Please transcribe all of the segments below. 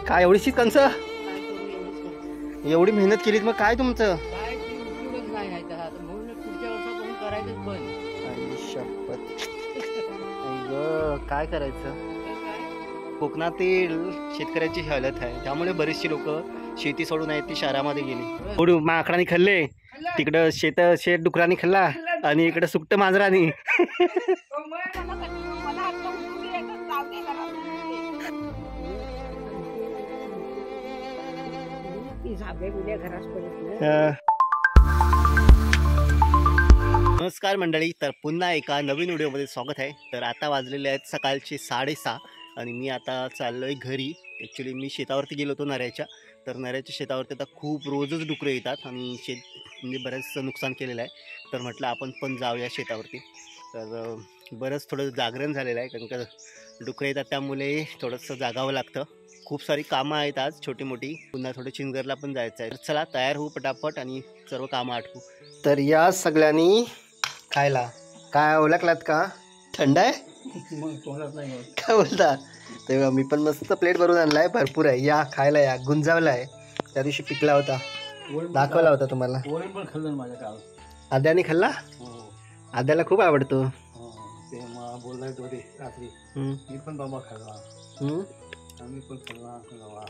काय एवढीशी कंस, एवढी मेहनत केलीत मग काय तुमचं? काय करायचं, कोकणातील शेतकऱ्याची हालत आहे, त्यामुळे बरेचशी लोक शेती सोडून आहेत ती शहरामध्ये गेली. थोडी माकडाने खाल्ले, तिकडं शेत डुकरांनी खाल्ला आणि इकडं सुट्ट मांजरांनी. नमस्कार मंडळी, तर पुन्हा एका नवीन व्हिडिओमध्ये स्वागत आहे. तर आता वाजलेले आहेत सकाळचे 6:30 आणि मी आता चाललो आहे घरी. ॲक्च्युली मी शेतावरती गेलो होतो नऱ्याच्या. तर नऱ्याच्या शेतावरती आता खूप रोजच डुकरं येतात आणि म्हणजे बरंचसं नुकसान केलेलं आहे. तर म्हटलं आपण पण जाऊया शेतावरती. तर बरंच थोडं जागरण झालेलं आहे, कारण का डुकरं येतात त्यामुळे थोडंसं जागावं लागतं. खूप सारी कामं आहेत आज छोटी मोठी. पुन्हा थोडं चिंगरला पण जायचं आहे. चला तयार होऊ पटापट आणि सर्व कामं आटवू. तर या सगळ्यांनी खायला काय ओळखलात का? थंड आहे काय बोलता? तेव्हा मी पण मस्त प्लेट भरून आणलाय, भरपूर आहे. या खायला या. गुंजावला आहे, त्या दिवशी पिकला होता, दाखवला होता तुम्हाला. पण खाल्लं माझ्या काल. आद्याने खाल्ला? आद्याला खूप आवडतो. ते बोललाय तो ते रात्री. मी पण बाबा खाल्ला. आम्ही पण खाल्ला.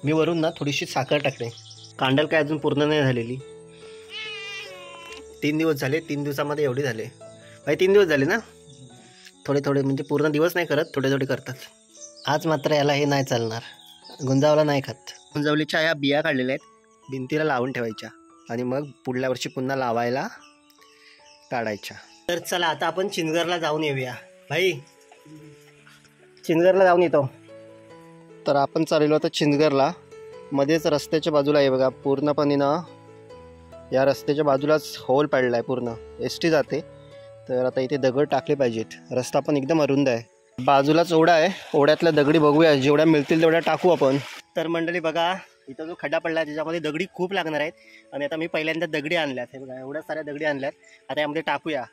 मी वरून ना थोडीशी साखर टाकते. कांडल काय अजून पूर्ण नाही झालेली. 3 दिवस झाले. 3 दिवसामध्ये एवढे झाले भाई. 3 दिवस झाले ना. थोडे थोडे म्हणजे पूर्ण दिवस नाही करत, थोडे थोडे करतात. आज मात्र याला हे नाही चालणार, गुंजावला नाही खात. गुंजावलीच्या ह्या बिया काढलेल्या आहेत, भिंतीला लावून ठेवायच्या आणि मग पुढल्या वर्षी पुन्हा लावायला काढायच्या. तर चला आता आपण चिंचगरला जाऊन येऊया भाई. चिंचगरला जाऊन येतो. तर आपण चाललो आता चिंचगरला. मध्येच रस्त्याच्या बाजूला आहे बघा, पूर्णपणे ना या रस्त्याच्या बाजूलाच होल पडला आहे, पूर्ण एसटी जाते. तर आता इथे दगड टाकले पाहिजेत. रस्ता पण एकदम अरुंद आहे, बाजूलाच ओढा आहे. ओढ्यातल्या दगडी बघूया, जेवढ्या मिळतील तेवढ्या टाकू आपण. तर मंडळी बघा, इथं जो खड्डा पडला आहे त्याच्यामध्ये दगडी खूप लागणार आहेत. आणि आता मी पहिल्यांदा दगडी आणल्यात, हे बघा एवढ्या साऱ्या दगडी आणल्यात. आता यामध्ये टाकूया.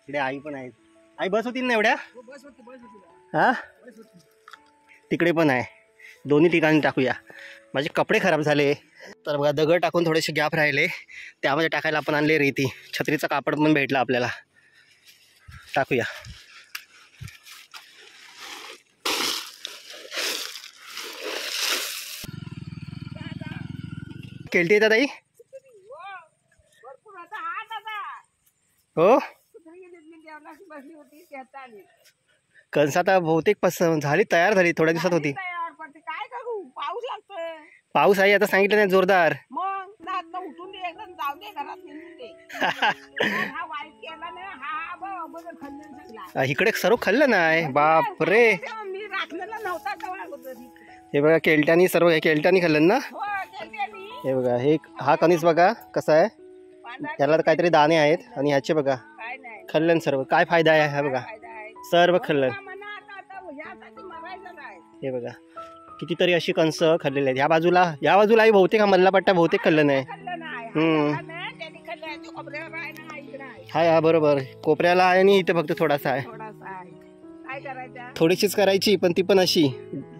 इकडे आई पण आहेत. आई बस होती ना एवढ्या? हां, तिकडे पण आहे. दोन्ही ठिकाणी टाकूया. माझे कपडे खराब झाले. तर बघा दगड टाकून थोडेसे गॅप राहिले, त्यामध्ये टाकायला आपण आणले रेती. छत्रीचा कापड पण भेटला आपल्याला, टाकूया. केलटी येतात आई? हो, कंस आता बहुतेक झाली, तयार झाली, थोड्या दिवसात होती. पाऊस आहे आता, सांगितलं नाही जोरदार. इकडे सर्व खाल्लं नाही, बाप रे. हे बघा केलट्यानी, सर्व केलट्यानी खाल्लं ना. हे बघा, हे हा कणीस बघा कसा आहे, त्याला काहीतरी दाणे आहेत आणि ह्याचे बघा खाल्लं सर्व. काय फायदा आहे हा बघा, सर्व खाल्लं. हे बघा कितीतरी अशी कंस खाल्लेली आहेत. या बाजूला बहुतेक हा मल्लापट्टा बहुतेक खाल्लं नाही. हाय, हा बरोबर, कोपऱ्याला आहे आणि इथे फक्त थोडासा आहे. थोडीशीच करायची, पण ती पण अशी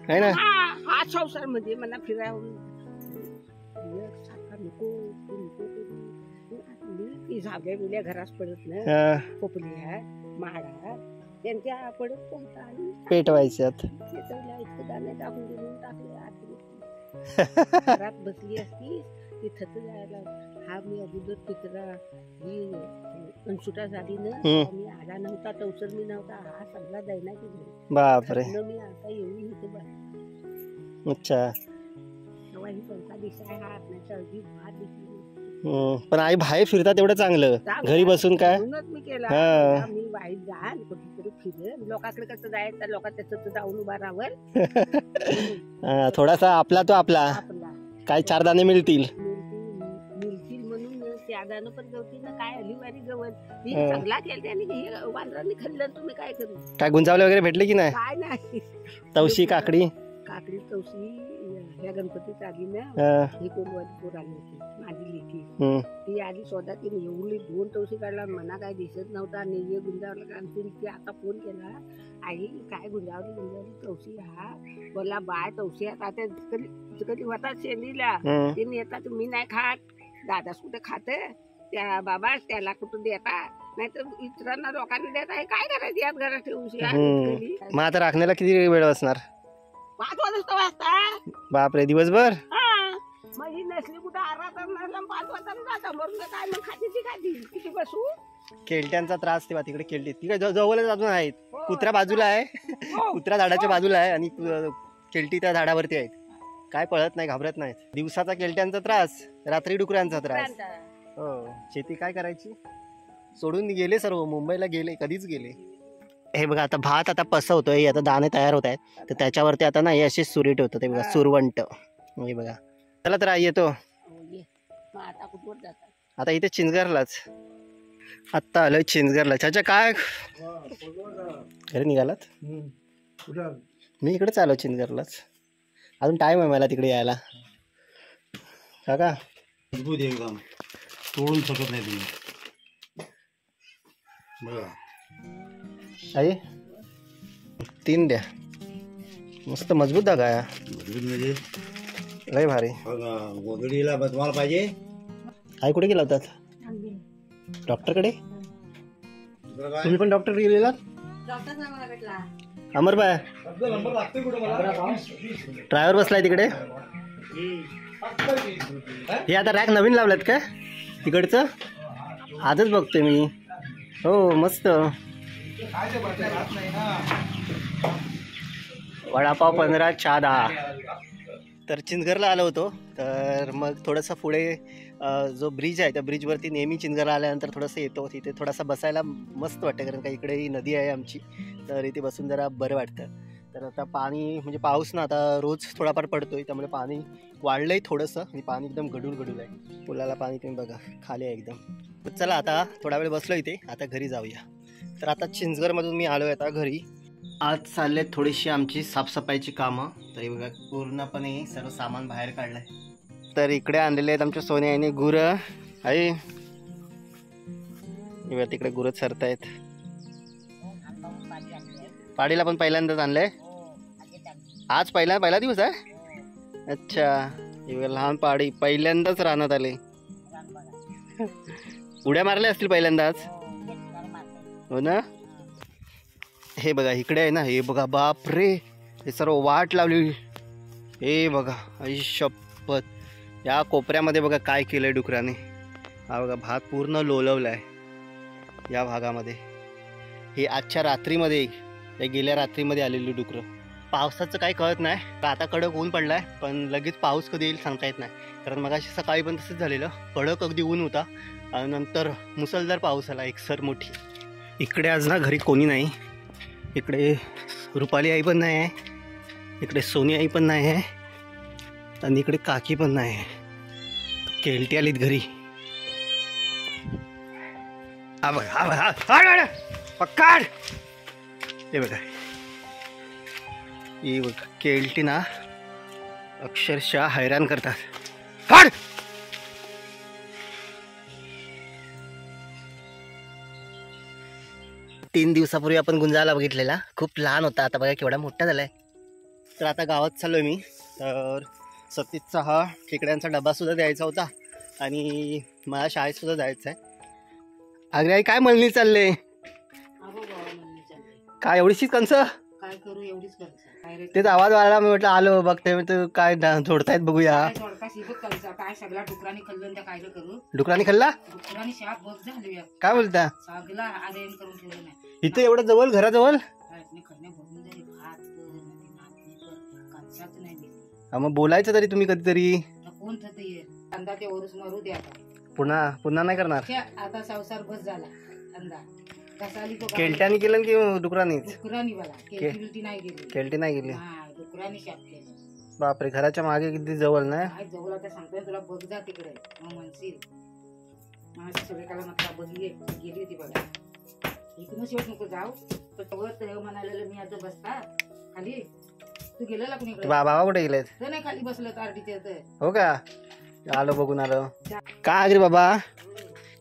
आहे ना. घरात पडत ना, कोपरी आहे, महाडा त्यांच्या पडत पेटवायच्यात. दाणे टाकून टाकले. घरात बसली असती तिथं जायला. हा मी अगोदर पितरा ही अनसुटा झाली ना, मी आला नव्हता, टवसर मी नव्हता, हा सगळा दैना की बापरे. मी आता येऊन होते बा. अच्छा, तेव्हा ही पंचा दिसाय हा अगदी भात दिसली. पण आई बाहेर फिरतात तेवढं चांगलं, घरी बसून काय. मी केला, मी वाईट जाल कुठेतरी फिरेल. लोकांकडे कसं जायचं, लोक त्याचं जाऊन उभा राहावं. थोडासा आपला तो आपला, काय 4 दाणे मिळतील म्हणून त्या दाणं पण गवती ना. काय अलिवारी गवत चांगला केलं आणि वांदरांनी खाल्लं. तुम्ही काय करू? काय गुंजावले वगैरे भेटले की नाही? काय नाही, तवशी काकडी आखरी तवशी ह्या गणपतीत आली ना, ही कोणवाली पोर आली होती माझी लेकी. ती आली स्वतः तिने एवढी 2 तवशी काढला, मला काय दिसत नव्हता. नेये गुंजावलं कारण ती आता फोन केला, आई काय गुंजावली तवशी. हा बोला बाय तवशी आता कधी होता शेंडीला तिने येतात. मी नाही खात, दादाच कुठे खाते, त्या बाबा त्याला कुठं देता, नाही तर इतरांना लोकांना देता. हे काय करायचं यात घरात ठेवून. मग आता राखण्याला किती वेळ वाचणार? 5 वाजता. बापरे, दिवसभर? मग ही नसली कुठं आरा तर नसला 5 वाजता जाता. मग काय मग खाती ती खाती किती बसू. केलट्यांचा त्रास तेव्हा तिकडे केलटी तिकडे जवळच अजून आहेत. कुत्रा बाजूला आहे, कुत्रा झाडाच्या बाजूला आहे आणि केलटी त्या झाडावरती आहेत. काय पळत नाही, घाबरत नाहीत. दिवसाचा केलट्यांचा त्रास, रात्री डुकरांचा त्रास. हो, शेती काय करायची, सोडून गेले सर्व, मुंबईला गेले, कधीच गेले. हे बघा आता भात आता पसवतोय, आता दाणे तयार होत आहेत, तर त्याच्यावरती आता ना हे असे सुरी ठेवतो. ते बघा सुरवंट, हे बघा. चला तर आई येतो आता इथे चिंचगरलाच. आत्ता आलोय चिंचगरला. चाचा काय घरी निघालात? मी इकडेच आलो चिंचगरलाच. अजून टाइम आहे मला तिकडे यायला. काका एकदम तोडून शकत नाही तुम्ही. बघा आई 3 द्या. मस्त मजबूत धागा आहे. म्हणजे लय भारी. गोधडीला बसवायला पाहिजे. आई कुठे गेला होतात? डॉक्टरकडे? तुम्ही पण डॉक्टर गेलेला? अमरबाय ड्रायव्हर बसलाय तिकडे. हे आता रॅक नवीन लावल्यात का तिकडचं? आजच बघतोय मी. हो मस्त. वडापाव 15, चहा 10. तर चिंचगरला आलो होतो. तर मग थोडंसं पुढे जो ब्रिज आहे त्या ब्रिजवरती नेहमी चिंचगरला आल्यानंतर थोडंसं येतो. तिथे थोडासा बसायला मस्त वाटतं, कारण का इकडे ही नदी आहे आमची, तर इथे बसून जरा बरं वाटतं. तर आता पाणी म्हणजे पाऊस ना आता रोज थोडाफार पडतोय, त्यामुळे पाणी वाढलंय थोडंसं आणि पाणी एकदम गडूळ आहे. पुलाला पाणी तुम्ही बघा खाली आहे एकदम. चला आता थोडा वेळ बसलो इथे, आता घरी जाऊया. तर आता चिंचगरमधून मी आलो आहे आता घरी. आज चालले थोडीशी आमची साफसफाईची कामं. तर हे बघा पूर्णपणे सर्व सामान बाहेर काढलंय. तर इकडे आणलेले आहेत आमच्या सोन्या आईने गुरं. आई तिकडे गुरं चरतायत. पाडीला पण पहिल्यांदाच आणलंय आज? पहिला दिवस आहे. अच्छा, हे लहान पाडी पहिल्यांदाच रानात आले. उड्या मारल्या असतील पहिल्यांदाच, हो ना? हे बघा इकडे आहे ना, हे बघा बाप रे, हे सर्व वाट लावली. हे बघा आई शपथ, या कोपऱ्यामध्ये बघा काय केलंय डुकराने. हा बघा भात पूर्ण लोलवलाय या भागामध्ये. हे आजच्या रात्रीमध्ये, गेल्या रात्रीमध्ये आलेली डुकरं. पावसाचं काही कळत नाही, आता कडक ऊन पडलाय, पण लगेच पाऊस कधी येईल सांगता येत नाही. कारण मगाशी सकाळी पण तसंच झालेलं, कडक अगदी ऊन होता आणि नंतर मुसळधार पाऊस आला एकसर मोठी. इकडे आज ना घरी कोणी नाही. इकडे रुपाली आई पण नाही आहे, इकडे सोनी आई पण नाही आहे आणि इकडे काकी पण नाही आहे. केलटी आलीत घरी. पक्काड. हे बघा, ही बघा केलटी ना अक्षरशः हैराण करतात. फाड. तीन दिवसापूर्वी आपण गुंजाला बघितलेला, खूप लहान होता, आता बघा केवढा मोठा झालाय. तर आता गावात चाललोय मी. तर सतीशचा हा खेकड्यांचा डबा सुद्धा द्यायचा होता आणि मला शाळेत सुद्धा जायचं आहे. अगदी आई काय मळणी चालले? काय एवढीशीच कंस? काय करू, एवढीच करतो. तेच आवाज वाढला, मी म्हटलं आलो बघते, म्हटलं काय झोडतायत बघूया. काय सगळा डुकरांनी खाल्लं, त्या काय करू? डुकरांनी खाल्ला? डुकरांनी शाप बघ झाली. काय बोलता? सगळा आरेन करून ठेवलं नाही. इथे एवढं जवळ, घराजवळ? मग बोलायचं तरी तुम्ही कधीतरी. कोण अंदा ते ओरस मारू दे. आता पुन्हा नाही करणार आता. संसार बस झाला. अंदा केलट्यानी केलं की डुकरांनी? डुकरांनी बघा, केलटी नाही गेली. केलटी नाही गेली. डुकरांनी शाप केलं. बापरे, घराच्या मागे किती जवळ नाही? जवळ. आता सांगतोय तुला, बघ जा तिकडे, मग म्हणशील. माझी सूर्यकाला म्हटला बघली गेली होती बघा. इथूनच येऊ नको जाऊ. तर म्हणालेलं मी आता बसता खाली. तू गेलेला कुणीकडे? बाबा कुठे गेलेत? ते नाही खाली बसलं तारडीच्या इथे. हो का? आलो बघून आलो. काय रे बाबा,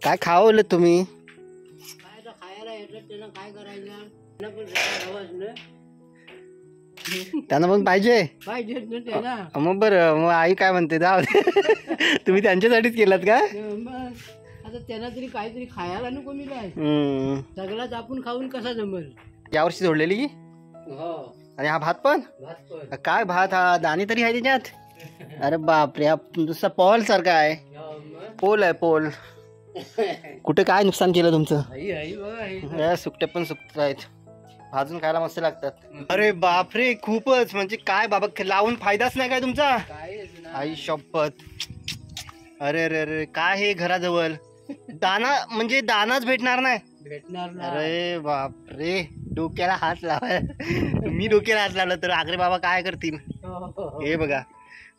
काय खावलं तुम्ही? काय तर खायला येतात त्याला काय करायचं? त्यांना पण हवंच ना. त्यांना पण पाहिजे पाहिजे ना त्याला. मग बरं, मग आई काय म्हणते जाऊ दे. तुम्ही त्यांच्यासाठीच केलात का? मग आता त्यांना तरी काहीतरी खायला नको मिळाय. हम्म. सगळाच आपण खाऊन कसा जमल? यावर्षी जोडलेली की? हो आणि हा भात पण भात पण. काय भात, हा दाणे तरी आहे त्याच्यात? अरे बापरे, हा दुसरा पॉल सारखा आहे. हो मग. पोल आहे पोल. कुठे काय नुकसान केलं तुमचं? आई आई बघा आई. हे सुकटे पण सुकत आहेत, भाजून खायला मस्त लागतात. अरे बापरे, खूपच म्हणजे काय बाबा, लावून फायदाच नाही काय तुमचा? काहीच नाही. आई शपथ. अरे अरे अरे, काय हे घराजवळ दाना, म्हणजे दानाच भेटणार नाही. भेटणार ना. अरे बापरे, डोक्याला हात लावा. मी डोक्याला हात लावला तर आग्रे बाबा काय करतील? हे बघा,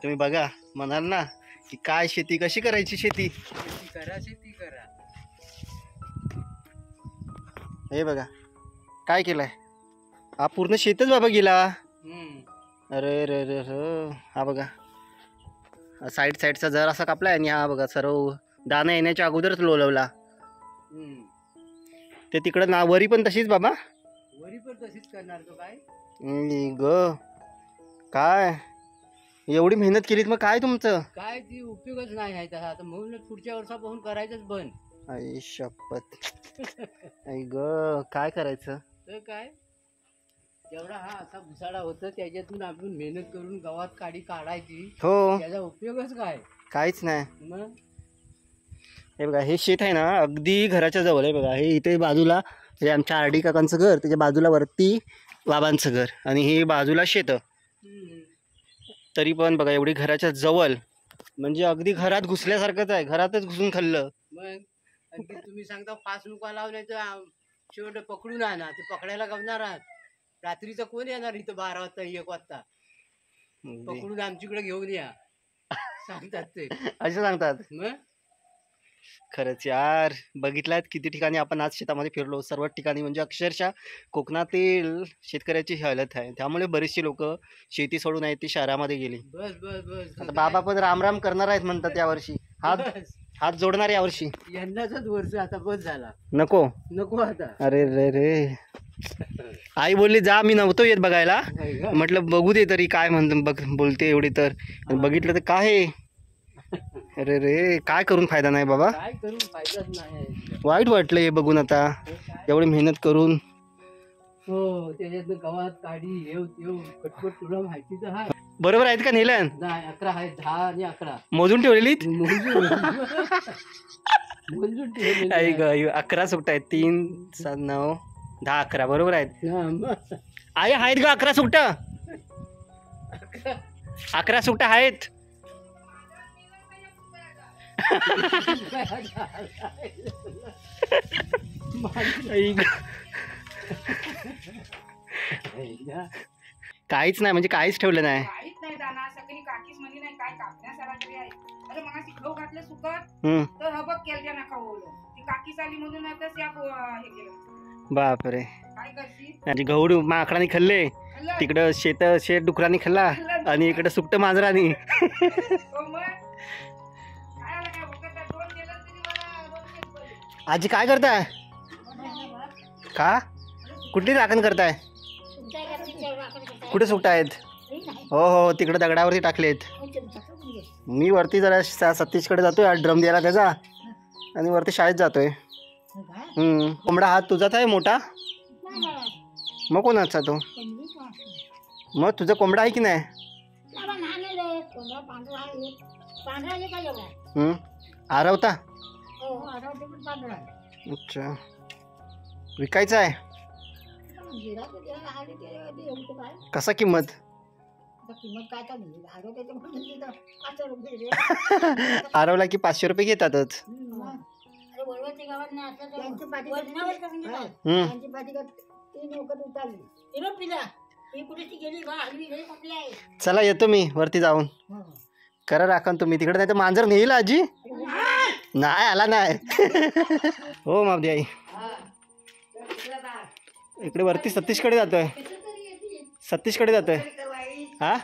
तुम्ही बघा, म्हणाल ना की काय शेती, कशी करायची शेती? शेती करा, शेती करा. हे बघा काय केलंय, हा पूर्ण शेतच बाबा गेला. अरे रे रे रे, हा बघा साईड साईडचा जर असा कापलाय आणि हा बघा सर्व दाना येण्याच्या अगोदरच लोलवला. ते तिकडं ना वरी पण तशीच बाबा. वरी पण तशीच करणार तो काय? ग काय एवढी मेहनत केलीत, मग काय तुमचं? काय ती उपयोगच नाही आहे तसा. आता म्हणून पुढच्या वर्षापासून करायचंच बंद. आई शपथ. आई ग काय करायचं? तर काय, जेवढा हा असा भुसाडा होता त्याच्यातून आपण मेहनत करून गावात काडी काढायची, हो, त्याचा उपयोगच काय? काहीच नाही. मग हे बघा, हे शेत आहे ना अगदी घराच्या जवळ आहे बघा. हे इथे बाजूला हे आमच्या आरडी काकांचं घर, त्याच्या बाजूला वरती बाबांचं घर, आणि हे बाजूला शेत. तरी पण बघा एवढी घराच्या जवळ, म्हणजे अगदी घरात घुसल्यासारखंच आहे, घरातच घुसून खाल्लं. मग अगदी तुम्ही सांगता फास नुका लावण्याचं शेवट पकडून आणा, ते पकडायला गवणार आहात. रात्रीचं कोण येणार इथं 12 वाजता 1 वाजता? पकडून आमच्याकडे घेऊन या सांगतात ते. असं सांगतात. मग खरंच यार, बघितल्यात किती ठिकाणी आपण आज शेतामध्ये फिरलो, सर्व ठिकाणी म्हणजे अक्षरशः कोकणातील शेतकऱ्याची हालत आहे. त्यामुळे बरेचसे लोक शेती सोडून आहेत ती शहरामध्ये गेली. बस बस बस. आता बाबा पण रामराम करणार आहेत म्हणतात यावर्षी, हात जोडणार यावर्षी. यंदाचाच वर्ष आता बस झाला, नको नको आता. अरे रे रे, आई बोलली जा, मी नव्हतो येत बघायला. म्हटलं बघू दे तरी काय म्हणतो, बघ बोलते एवढी तर. बघितलं तर काय, अरे रे काय करून फायदा नाही बाबा, काय करून फायदाच नाही. वाईट वाटलं हे बघून. आता एवढी मेहनत करून, हो त्याच्यातनं गवात काढी येऊ खटपट तुला माहिती तर आहे. बरोबर आहेत का नेलन? नाही 11 आहे, 10 आणि 11 मोजून ठेवलेली. मोजून ठेवलेली. आई ग 11 सुट्टा आहेत, 3 7 9 10 11 बरोबर आहेत. आई आहेत ग 11 सुट्ट, 11 सुट्ट आहेत. काहीच नाही म्हणजे काहीच ठेवलं नाही. काहीच नाही दाना सगळी काकीच मध्ये नाही काय कापण्यासारखी आहे. अरे मग खाऊ घातलं सुकत तर हबक केलत्या ना खाऊलं ती काकी चाली म्हणून आता त्या हे केलं. बापरे, काय करशील? म्हणजे गहू माकडाने खाल्ले, तिकडं शेत डुकरांनी खाल्ला, आणि इकडं सुकट मांजरानी. आजी काय करताय? का कुठली राखण करताय? कुठे सुकट आहेत? हो हो तिकडे दगडावरती टाकलेत. मी वरती जरा सतीशकडे जातोय, आज ड्रम द्यायला त्याचा, आणि वरती शाळेत जातोय. कोंबडा हात तुझाच आहे मोठा? मग कोणाचा तो? मग तुझा कोंबडा आहे की नाही? आरवता. अच्छा, विकायचा आहे? कसा किंमत? आरवला की 500 रुपये घेतातच. चला येतो मी वरती जाऊन. करा राखण तुम्ही तिकडे, नाही तर मांजर नेईल आजी. नाही आला नाही. हो मावदी आई, इकडे वरती सतीशकडे जातोय, सतीशकडे जातोय. हा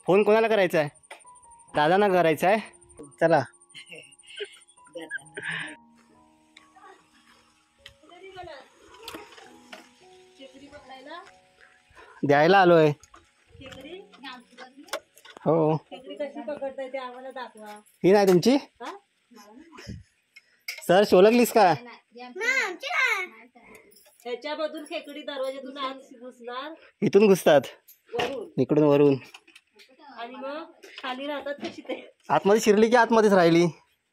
फोन कोणाला करायचा आहे? दादांना करायचा आहे. चला द्यायला आलोय. हो ही नाही तुमची सर शोलकलीस का? ह्याच्यामधून खेकडी दरवाजातून आत घुसणार, इथून घुसतात वरून, इकडून वरून. आणि मग खाली राहतात कशी ते. आतमध्ये शिरली की आतमध्येच राहिली.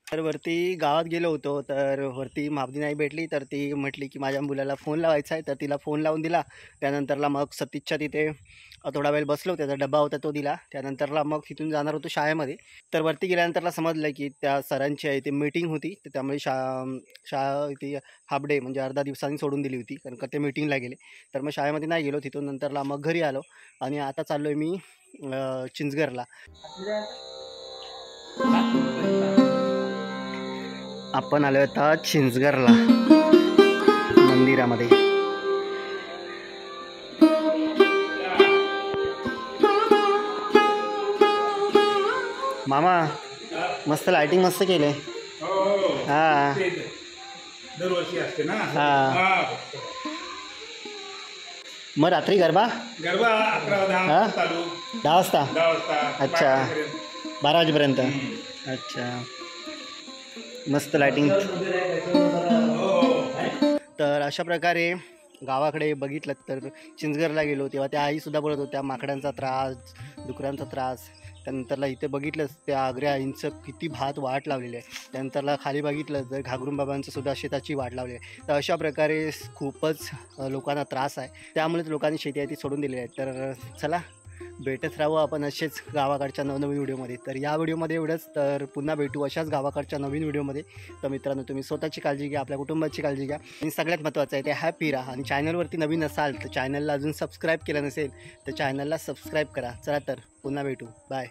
तर वरती गावात गेलो होतो तर वरती मापदी नाही भेटली तर ती म्हटली की माझ्या मुलाला फोन लावायचा आहे. तर तिला फोन लावून दिला. त्यानंतरला मग सतीशच्या तिथे थोडा वेळ बसलो. त्याचा डबा होता तो दिला. त्यानंतरला मग तिथून जाणार होतो शाळेमध्ये. तर वरती गेल्यानंतरला समजलं की त्या सरांची आहे ती मीटिंग होती. तर त्यामुळे शाळा ती हाफ डे म्हणजे अर्धा दिवसांनी सोडून दिली होती कारण का ते मीटिंगला गेले. तर मग शाळेमध्ये नाही गेलो. तिथून नंतरला मग घरी आलो आणि आता चाललो आहे मी चिंचगरला. आपण आलो आता चिंचगरला मंदिरामध्ये. मामा मस्त लाइटिंग मस्त केले. हा दरवर्षी असते ना. हा मग रात्री गरबा 11 चालू 10 वाजता. 10 वाजता. अच्छा 12 वाजेपर्यंत. अच्छा मस्त लाइटिंग. तर अशा प्रकारे गावाकडे बघितलं तर चिंचगरला गेलो तेव्हा त्या आईसुद्धा बोलत होत्या माकडांचा त्रास, डुकरांचा त्रास. त्यानंतरला इथे बघितलं त्या आग्र्या आईंचं किती भात वाट लावलेली आहे. त्यानंतरला खाली बघितलं तर घागरून बाबांचं सुद्धा शेताची वाट लावली आहे. तर अशा प्रकारे खूपच लोकांना त्रास आहे. त्यामुळेच लोकांनी शेती आहे ती सोडून दिलेली आहे. तर चला भेटत राहू आपण असेच गावाकडच्या नवनवीन व्हिडिओमध्ये. तर या व्हिडिओमध्ये एवढंच. तर पुन्हा भेटू अशाच गावाकडच्या नवीन व्हिडिओमध्ये. तर मित्रांनो तुम्ही स्वतःची काळजी घ्या, आपल्या कुटुंबाची काळजी घ्या आणि सगळ्यात महत्त्वाचं आहे ते हॅपी राहा. आणि चॅनलवरती नवीन असाल तर चॅनलला अजून सबस्क्राईब केलं नसेल तर चॅनलला सबस्क्राईब करा. चला तर पुन्हा भेटू. बाय.